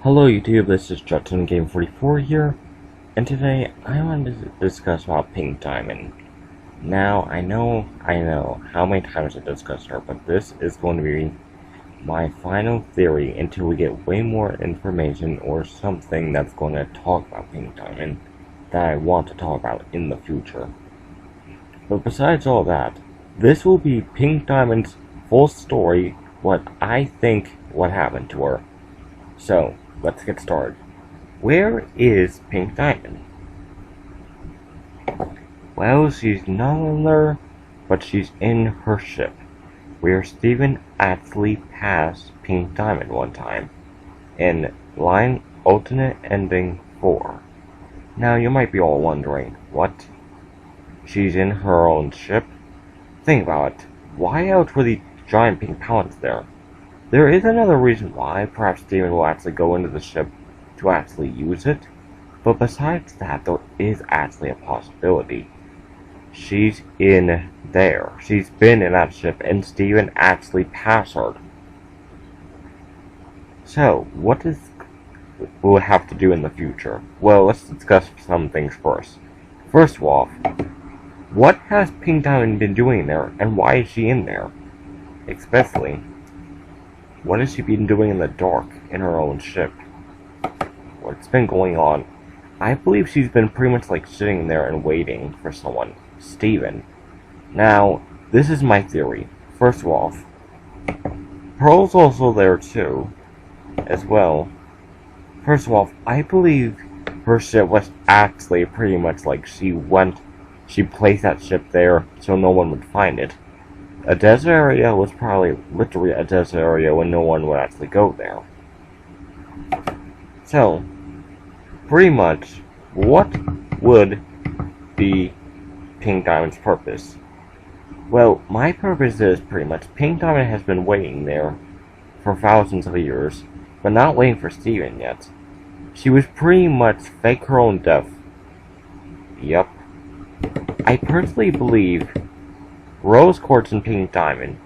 Hello YouTube, this is Judson Game 44 here, and today I wanted to discuss about Pink Diamond. Now, I know how many times I discussed her, but this is going to be my final theory until we get way more information or something that's going to talk about Pink Diamond that I want to talk about in the future. But besides all that, this will be Pink Diamond's full story, what I think what happened to her. So, let's get started. Where is Pink Diamond? Well, she's none other, but she's in her ship, where Steven actually passed Pink Diamond one time, in line alternate ending 4. Now, you might be all wondering, what? She's in her own ship? Think about it. Why else were the giant pink pellets there? There is another reason why. Perhaps Steven will actually go into the ship to actually use it. But besides that, there is actually a possibility. She's in there. She's been in that ship, and Steven actually passed her. So, what we'll have to do in the future? Well, let's discuss some things first. First of all, what has Pink Diamond been doing there, and why is she in there? Especially, what has she been doing in the dark in her own ship? What's been going on? I believe she's been pretty much like sitting there and waiting for someone. Steven. Now, this is my theory. First of all, Pearl's also there too, as well. First of all, I believe her ship was actually pretty much like she placed that ship there so no one would find it. A desert area was probably literally a desert area when no one would actually go there. So, pretty much, what would be Pink Diamond's purpose? Well, my purpose is pretty much Pink Diamond has been waiting there for thousands of years, but not waiting for Steven yet. She was pretty much fake her own death. Yup. I personally believe Rose Quartz and Pink Diamond.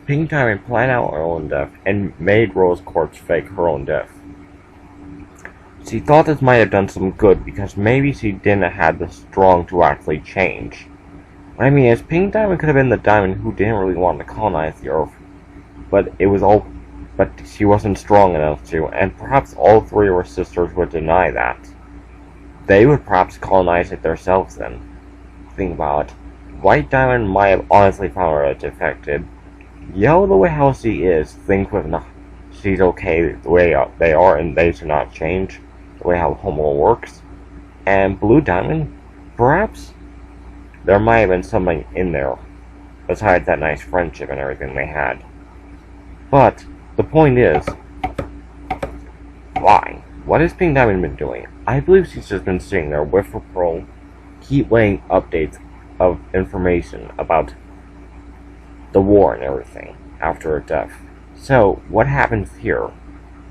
Pink Diamond planned out her own death and made Rose Quartz fake her own death. She thought this might have done some good because maybe she didn't have the strong to actually change. What I mean is, Pink Diamond could have been the diamond who didn't really want to colonize the Earth, but she wasn't strong enough to, and perhaps all three of her sisters would deny that. They would perhaps colonize it themselves then. Think about it. White Diamond might have honestly found her defected. Yellow, the way how she is, think with she's okay the way they are and they should not change, the way how Homo works. And Blue Diamond, perhaps there might have been something in there besides that nice friendship and everything they had. But the point is, why? What has Pink Diamond been doing? I believe she's just been sitting there with her Pearl, keep waiting updates of information about the war and everything after her death. So, what happens here?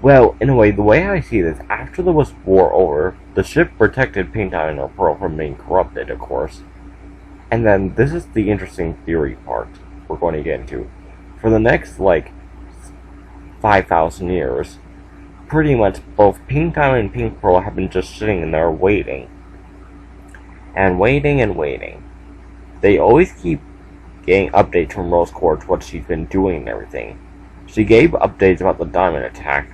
Well, in a way, the way I see this, after the war over, the ship protected Pink Diamond and her Pearl from being corrupted, of course. And then, this is the interesting theory part we're going to get into. For the next, 5,000 years, pretty much both Pink Diamond and Pink Pearl have been just sitting in there waiting. And waiting and waiting. They always keep getting updates from Rose Quartz, what she's been doing and everything. She gave updates about the diamond attack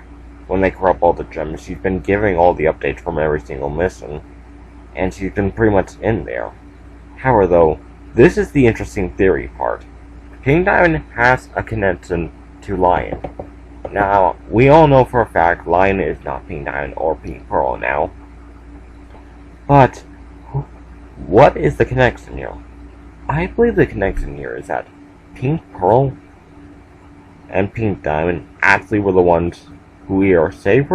when they corrupt all the gems. She's been giving all the updates from every single mission, and she's been pretty much in there. However, though, this is the interesting theory part. Pink Diamond has a connection to Lion. Now, we all know for a fact Lion is not Pink Diamond or Pink Pearl now. But, what is the connection here? I believe the connection here is that Pink Pearl and Pink Diamond actually were the ones who either saved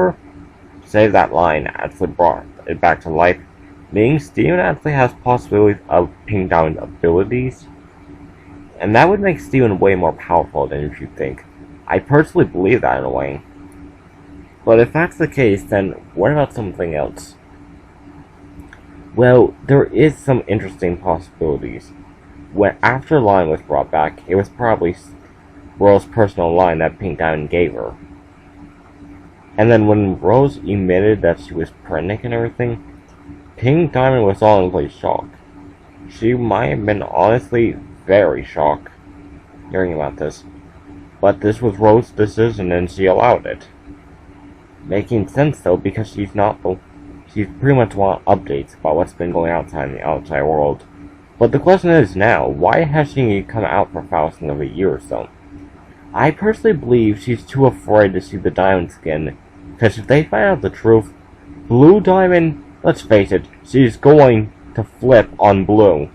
that line, actually brought it back to life, meaning Steven actually has possibilities of Pink Diamond abilities, and that would make Steven way more powerful than you think. I personally believe that in a way. But if that's the case, then what about something else? Well, there is some interesting possibilities. When after Lion was brought back, it was probably World's personal line that Pink Diamond gave her. And then when Rose admitted that she was pregnant and everything, Pink Diamond was honestly shocked. She might have been honestly very shocked hearing about this. But this was Rose's decision and she allowed it. Making sense though, because she's pretty much want updates about what's been going outside in the outside world. But the question is now, why has she come out for thousands of a year or so? I personally believe she's too afraid to see the diamond skin, because if they find out the truth, Blue Diamond, let's face it, she's going to flip on Blue.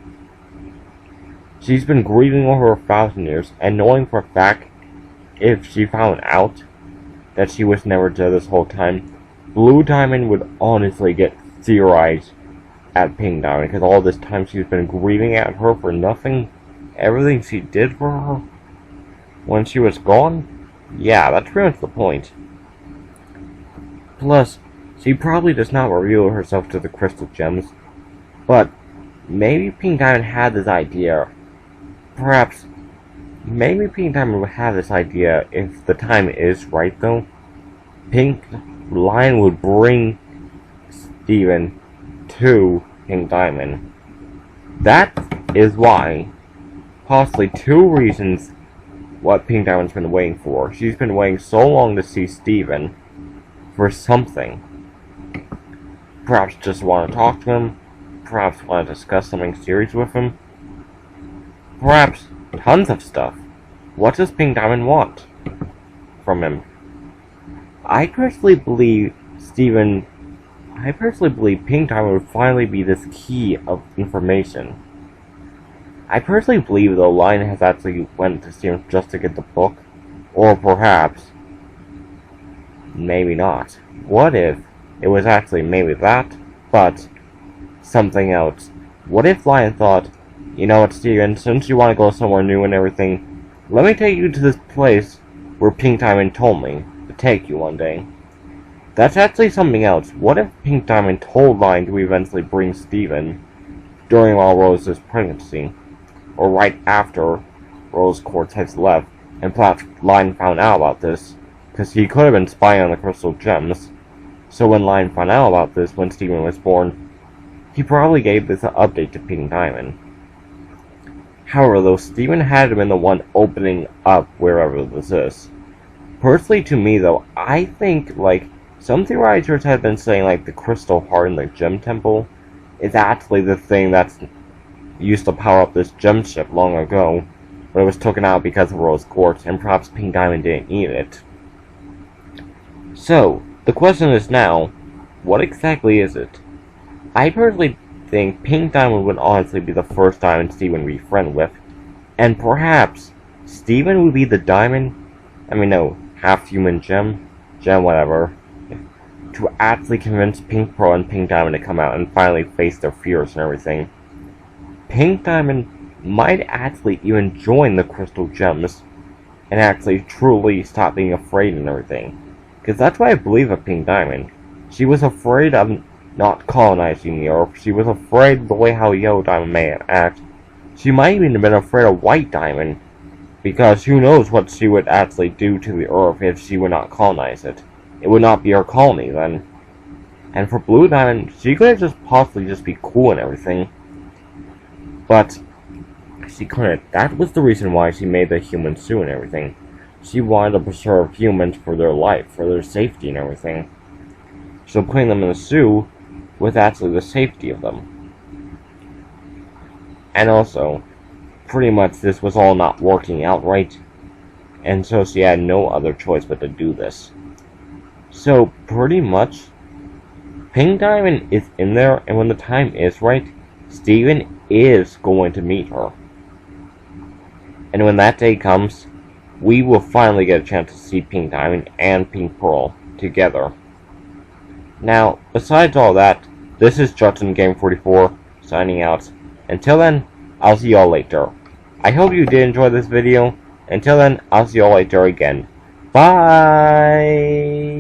She's been grieving over 1,000 years, and knowing for a fact, if she found out that she was never dead this whole time, Blue Diamond would honestly get theorized at Pink Diamond, because all this time she's been grieving at her for nothing. Everything she did for her when she was gone? Yeah, that's pretty much the point. Plus, she probably does not reveal herself to the crystal gems, but maybe Pink Diamond had this idea. Perhaps, maybe Pink Diamond would have this idea if the time is right though. Pink Lion would bring Steven to Pink Diamond. That is why, possibly 2 reasons, what Pink Diamond's been waiting for. She's been waiting so long to see Steven for something. Perhaps just want to talk to him. Perhaps want to discuss something serious with him. Perhaps tons of stuff. What does Pink Diamond want from him? I personally believe Pink Diamond would finally be this key of information. I personally believe the Lion has actually went to Steven just to get the book, or perhaps, maybe not. What if it was actually maybe that, but something else? What if Lion thought, you know what, Steven, since you want to go somewhere new and everything, let me take you to this place where Pink Diamond told me to take you one day. That's actually something else. What if Pink Diamond told Lion to eventually bring Steven during all Rose's pregnancy, or right after Rose Cortez left, and perhaps Lion found out about this, because he could have been spying on the crystal gems. So when Lion found out about this when Steven was born, he probably gave this update to Pink Diamond. However, though, Steven had been the one opening up wherever this is. Personally, to me, though, I think, some theorizers have been saying, the Crystal Heart in the Gem Temple is actually the thing that's used to power up this gem ship long ago, but it was taken out because of Rose Quartz, and perhaps Pink Diamond didn't need it. So, the question is now, what exactly is it? I personally think Pink Diamond would honestly be the first diamond Steven would be friend with, and perhaps Steven would be the diamond, half-human gem whatever, to actually convince Pink Pearl and Pink Diamond to come out and finally face their fears and everything. Pink Diamond might actually even join the crystal gems and actually truly stop being afraid and everything. Because that's what I believe of Pink Diamond. She was afraid of not colonizing the Earth. She was afraid of the way how Yellow Diamond may act. She might even have been afraid of White Diamond, because who knows what she would actually do to the Earth if she would not colonize it. It would not be her colony then. And for Blue Diamond, she could have just possibly just be cool and everything. But she couldn't. That was the reason why she made the human suit and everything. She wanted to preserve humans for their life, for their safety and everything. So putting them in a suit was actually the safety of them. And also, pretty much this was all not working out right, and so she had no other choice but to do this. So pretty much, Pink Diamond is in there, and when the time is right, Steven is going to meet her. And when that day comes, we will finally get a chance to see Pink Diamond and Pink Pearl together. Now, besides all that, this is Judson Game 44 signing out. Until then, I'll see y'all later. I hope you did enjoy this video. Until then, I'll see y'all later again. Bye!